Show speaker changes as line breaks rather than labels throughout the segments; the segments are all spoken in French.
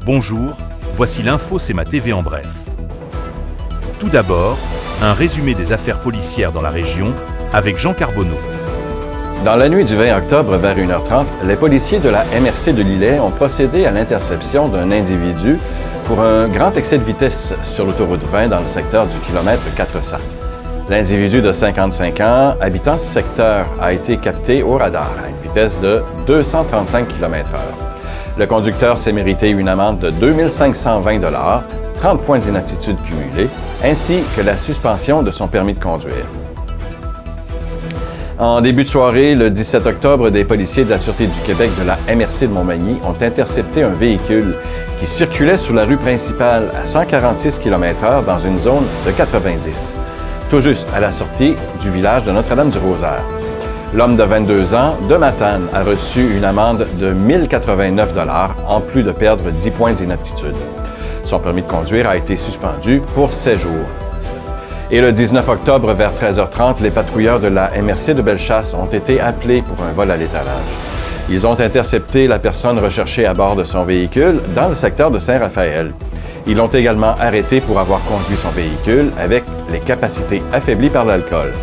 Bonjour, voici l'info C'est ma TV en bref. Tout d'abord, un résumé des affaires policières dans la région avec Jean Carbonneau.
Dans la nuit du 20 octobre vers 1h30, les policiers de la MRC de Lillet ont procédé à l'interception d'un individu pour un grand excès de vitesse sur l'autoroute 20 dans le secteur du kilomètre 400. L'individu de 55 ans, habitant ce secteur, a été capté au radar à une vitesse de 235 km/h. Le conducteur s'est mérité une amende de 2 520 $, 30 points d'inaptitude cumulés, ainsi que la suspension de son permis de conduire. En début de soirée, le 17 octobre, des policiers de la Sûreté du Québec de la MRC de Montmagny ont intercepté un véhicule qui circulait sur la rue principale à 146 km/h dans une zone de 90, tout juste à la sortie du village de Notre-Dame-du-Rosaire. L'homme de 22 ans, de Matane, a reçu une amende de 1 089 $, en plus de perdre 10 points d'inaptitude. Son permis de conduire a été suspendu pour 7 jours. Et le 19 octobre, vers 13h30, les patrouilleurs de la MRC de Bellechasse ont été appelés pour un vol à l'étalage. Ils ont intercepté la personne recherchée à bord de son véhicule dans le secteur de Saint-Raphaël. Ils l'ont également arrêté pour avoir conduit son véhicule avec les capacités affaiblies par l'alcool.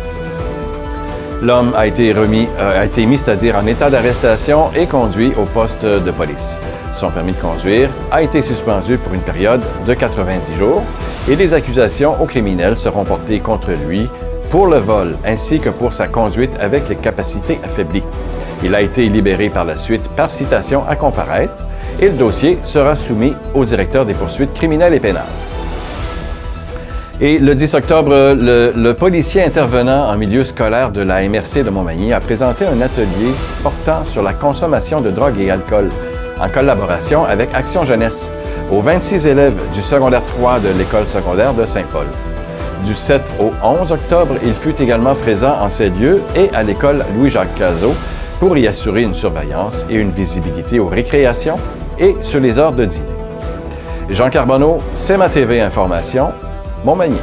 L'homme a été mis, c'est-à-dire en état d'arrestation et conduit au poste de police. Son permis de conduire a été suspendu pour une période de 90 jours et des accusations aux criminels seront portées contre lui pour le vol ainsi que pour sa conduite avec les capacités affaiblies. Il a été libéré par la suite par citation à comparaître et le dossier sera soumis au directeur des poursuites criminelles et pénales. Et le 10 octobre, le policier intervenant en milieu scolaire de la MRC de Montmagny a présenté un atelier portant sur la consommation de drogue et alcool en collaboration avec Action Jeunesse aux 26 élèves du secondaire 3 de l'école secondaire de Saint-Paul. Du 7 au 11 octobre, il fut également présent en ces lieux et à l'école Louis-Jacques Cazot pour y assurer une surveillance et une visibilité aux récréations et sur les heures de dîner. Jean Carbonneau, C'est ma TV Information, Montmagny.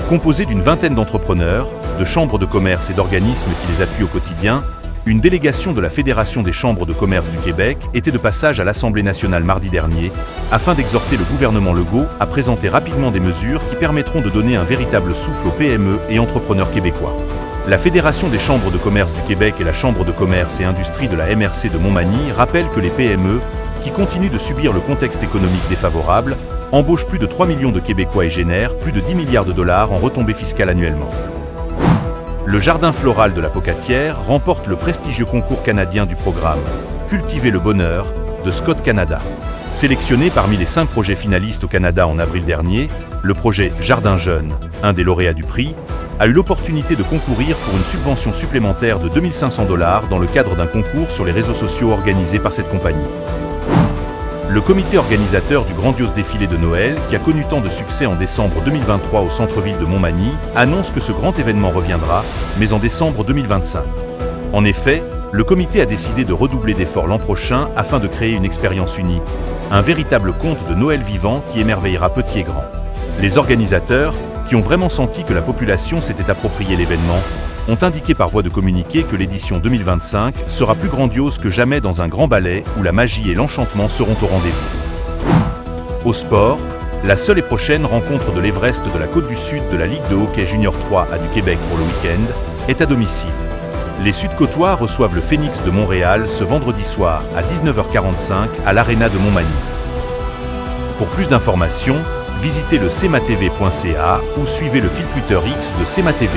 Composé d'une vingtaine d'entrepreneurs, de chambres de commerce et d'organismes qui les appuient au quotidien, une délégation de la Fédération des chambres de commerce du Québec était de passage à l'Assemblée nationale mardi dernier afin d'exhorter le gouvernement Legault à présenter rapidement des mesures qui permettront de donner un véritable souffle aux PME et entrepreneurs québécois. La Fédération des chambres de commerce du Québec et la Chambre de commerce et industrie de la MRC de Montmagny rappellent que les PME, qui continuent de subir le contexte économique défavorable, embauchent plus de 3 millions de Québécois et génèrent plus de 10 milliards de $ en retombées fiscales annuellement. Le Jardin floral de la Pocatière remporte le prestigieux concours canadien du programme « Cultiver le bonheur » de Scott Canada. Sélectionné parmi les 5 projets finalistes au Canada en avril dernier, le projet Jardin Jeune, un des lauréats du prix, a eu l'opportunité de concourir pour une subvention supplémentaire de 2 500 $ dans le cadre d'un concours sur les réseaux sociaux organisé par cette compagnie. Le comité organisateur du grandiose défilé de Noël, qui a connu tant de succès en décembre 2023 au centre-ville de Montmagny, annonce que ce grand événement reviendra, mais en décembre 2025. En effet, le comité a décidé de redoubler d'efforts l'an prochain afin de créer une expérience unique, un véritable conte de Noël vivant qui émerveillera petits et grands. Les organisateurs, qui ont vraiment senti que la population s'était approprié l'événement, ont indiqué par voie de communiqué que l'édition 2025 sera plus grandiose que jamais dans un grand ballet où la magie et l'enchantement seront au rendez-vous. Au sport, la seule et prochaine rencontre de l'Everest de la Côte-du-Sud de la Ligue de hockey junior 3 à du Québec pour le week-end est à domicile. Les Sud-Côtois reçoivent le Phoenix de Montréal ce vendredi soir à 19h45 à l'Arena de Montmagny. Pour plus d'informations, visitez le cmatv.ca ou suivez le fil Twitter X de C'est ma TV.